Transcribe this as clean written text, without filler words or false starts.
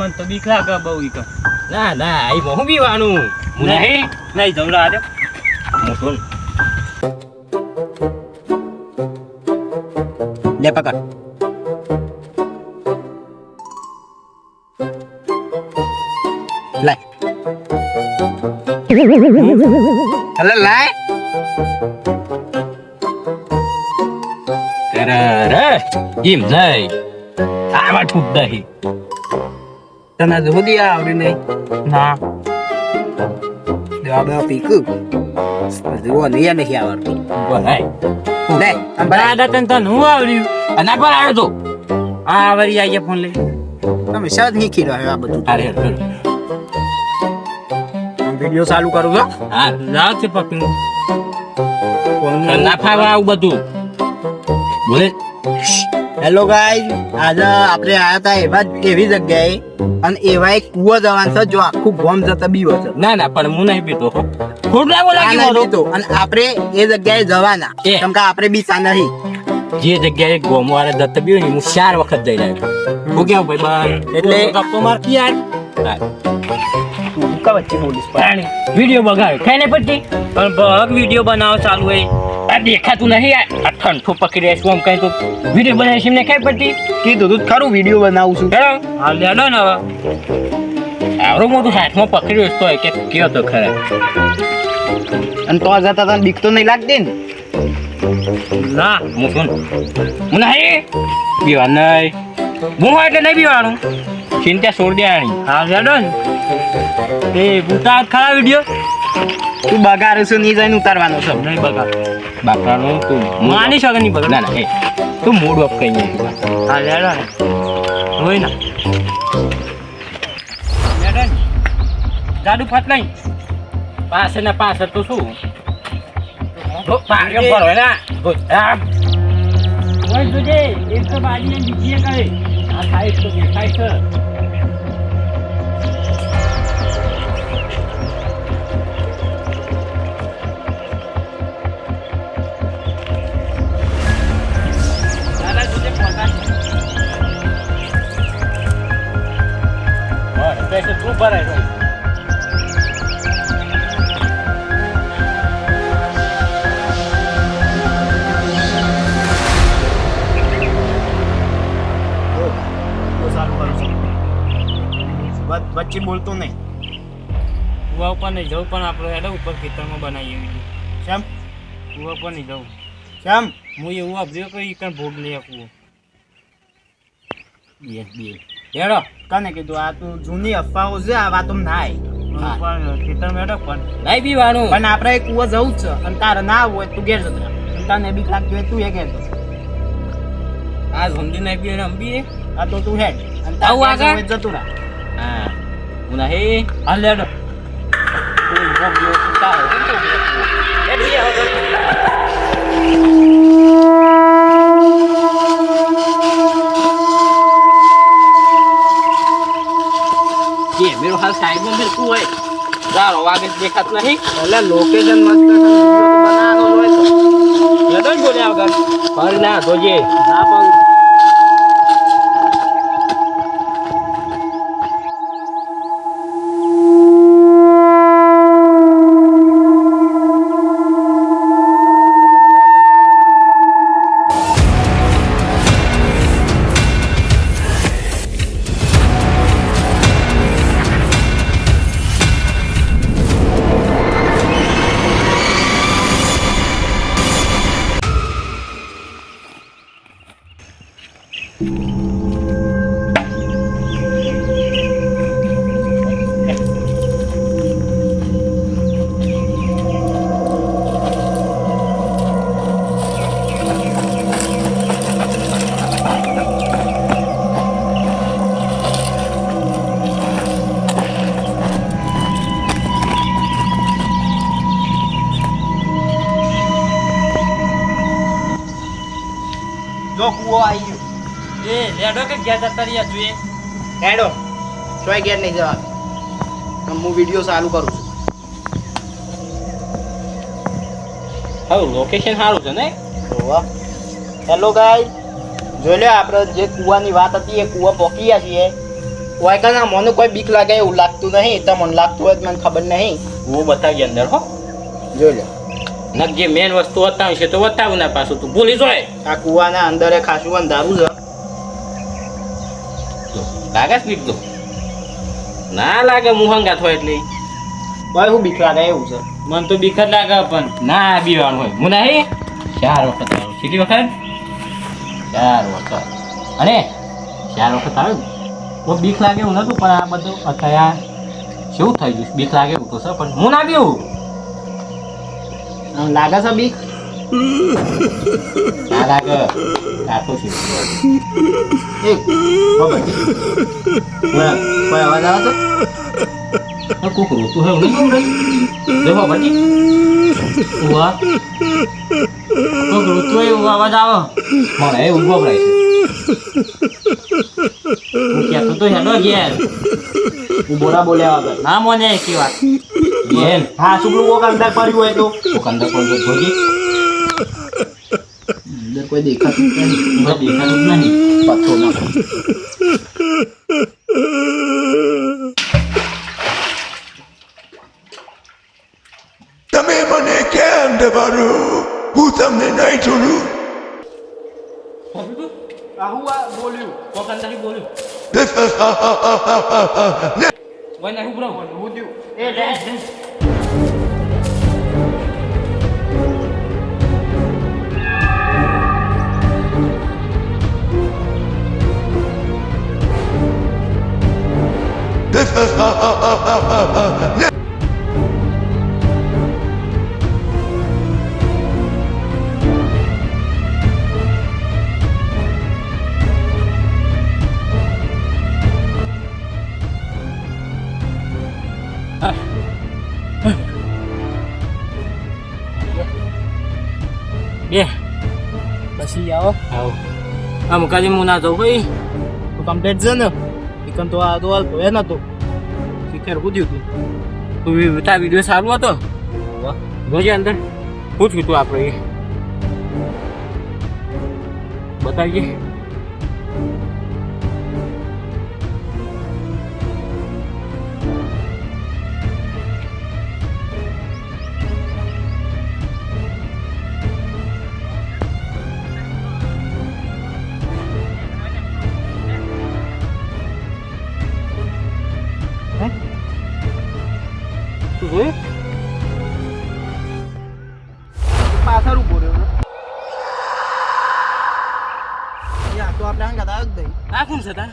મન તો બીક લાગે બહુ ઈ કર. ના ના અહીં બહુ પીવાનું નહીં નહીં જવરા આજો મોટું લે પકડ લાય હલે લાય રે જીમ જઈ આવા ઠૂક દહી તને જોદી આવડી નહીં ના દેવા બે પીક જોવા નહીં નહીં આવડતું બોલાય લે દાદા તને તો હું આવડ્યું અને પર આવ્યો તો આ વરી આઈએ ફોન લઈ તમે શાદ શીખી રહ્યો આ બધું અરે વિડિયો ચાલુ કરું છો હા જાવ છે પકડી ના ફાવા આવું બધું બોલે હેલો ગાઈઝ આજે આપણે આયા હતા એવી જગ્યાએ અને એવા એક કૂવો જવાનું છે જો આખું ગોમ જતા બીવો છે ના ના પણ હું નહીં પીતો ખોટા બોલા આ નહીં પીતો. અને આપણે એ જગ્યાએ જવાના એ. કેમ કે આપણે બી સા નહીં જે જગ્યાએ ગોમવાળા દત્ત બીઓ ને હું 4 વખત જઈ રહ્યો હું કેવું ભાઈ બસ એટલે ગપ્પો મારતી યાર કા વચ્ચે બોલીશ પાણી વિડિયો બગાડ ખાઈને પટ્ટી પણ ભગ વિડિયો બનાવ ચાલુ હે આ દેખાતું નહીં આ ઠંઠો પકડી રહ્યો છું આમ કઈ તો વિડિયો બનાવી એમને ખાઈ પટ્ટી કીધું તું ખરું વિડીયો બનાવું છું હેલો હાલ લેડો ને હવે આવડો મોટું હાથમાં પકડ્યો તો કે કયો તો ખરા અને તો જતા તને બીક તો નહીં લાગતી ને ના હું શું હું નહીં પીવા નહીં હું હોય એટલે નહીં પીવાનું ચિંતા છોડ દેવાની હાલ લેડો ને એ ઉતાર ખરા વિડિયો તું બગાડે છે નહીં જઈને ઉતારવાનો છે નહીં બગા બાપરાનું તું માની શકે નહીં બગા ના ના એ તું મૂડ ઓફ કઈ નહીં હાલ લેડો ને હોય ના લેડો ને જાડુ ફાટ નહીં પાસે ને પાસે તો શું પાડ્યો પર હોય ના ઓય જોજે એક તો બાજીને બીજી કરે આ સાઈડ તો દેખાય છે દાદા જોજે પોતા બસ પૈસે તું ભરાય ભાઈ વચ્ચે બોલતો નહીં કુવા ઉપર નહીં જવું પણ આપણે હેડો ઉપર ખેતરમાં બનાવીએ વિડીયો કેમ કુવા ઉપર નહીં જવું કેમ હું એવું અભ્યો કે ઈ કણ ભોગ લઈ આપવું બે હેડો કને કીધું આ તું જૂની અફવાઓ છે આ વાતો નાય પણ ખેતરમાં હેડો પણ નહીં પીવાનું પણ આપણે કૂવો જવું જ છે અને તારે ના હોય તું ઘેર જતો રહે. અને તને બીક લાગતી હોય તું એ ઘેર જતો આ ઝુંડી નહીં પીએ અંબી આ તો તું હેડ અને આવું તારે આગળ? જતું રહે હા હું નહીં હાલ લેડો ये मेरे हाल साइड में बिल्कुल है यार आगे देखत नहीं એટલે લોકેશન મસ્ત છે વિડિયો તો બનાવવાનો હોય તો ये तो बोले अगर पर ना तो ये ના પણ જો કૂવો આવી ગયો એ લેડો કે ગયા જતા રહ્યા જોઈએ હેડો ચોય ઘેર નહીં જવા હું વિડીયો ચાલુ કરું છું હવે લોકેશન સારું છે ને હેલો ગાઈસ જોઈ લો આપણે જે કૂવાની વાત હતી એ કૂવા પહોંચી ગયા છીએ વાયકાના મને કોઈ બીક લાગે એવું લાગતું નહીં, તમને લાગતું હોય તો મને ખબર નહીં. હું બતાવી અંદર હો. જોઈ લે. નક જે મેન વસ્તુ બતાવી છે તો બતાવું ના, પાછું તું ભૂલી જાય. આ કુવાના અંદર ખાસું અંધારું છે. લાગે સ્પીડ તો ના લાગે મુહંગા થાય એટલે ભાઈ હું બીક લાગે એવું છે. મને તો બીક જ લાગે પણ ના બીવાનું હોય. હું નહીં 4 વખત આવ્યો. કેટલી વખત? 4 વખત. અને 4 વખત આવ્યો તો બીક લાગે એવું નતું, પણ આ બધું અત્યારે શું થઈ ગયું? બીક લાગે એવું તો છે, પણ હું ના બીવું. આમ લાગે છે બીક? ના લાગે. કાઠું છે. એક ખબર છે. કોઈ અવાજ આવે છે? કોક રોતું હોય નહીં ખબર દેખો પછી ઉવા કોક ઋતુ એવું અવાજ આવે મને એ ઊભો પડાય છે. હું કહેતો તો હેડો ઘેર હું બોલા બોલ્યા વગર. ના મને એકી વાત બેન હા શુક્લું કોક અંદર પડ્યું હોય તો કોક અંદર કોઈ જોજી અંદર કોઈ દેખાતું જ નહીં. ઊભા દેખાતું જ નહીં. પથ્થર નાખો. તમે મને કેમ દબાડો? હું તમને નહીં છોડું. આહુ આ બોલ્યું. કોક અંદર બોલ્યું કોઈ નહીં ઉભરો હું થયું? એ લે. બે પછી આવો. આવો આ મુકાજી હું ના જાઉં ભાઈ તો કમ્પ્લેટ છે ને? એકમ તો આ તો હાલ ભય નતો. શિખર કૂદ્યું તું. તું તાર વિડીયો સારું હતો જોજે અંદર પૂછ્યું તું આપણે એ બતાવીએ પાછળ ઉભો રહ્યો. તો આપણે કદાચ જ નહીં. આ કોણ છે તાર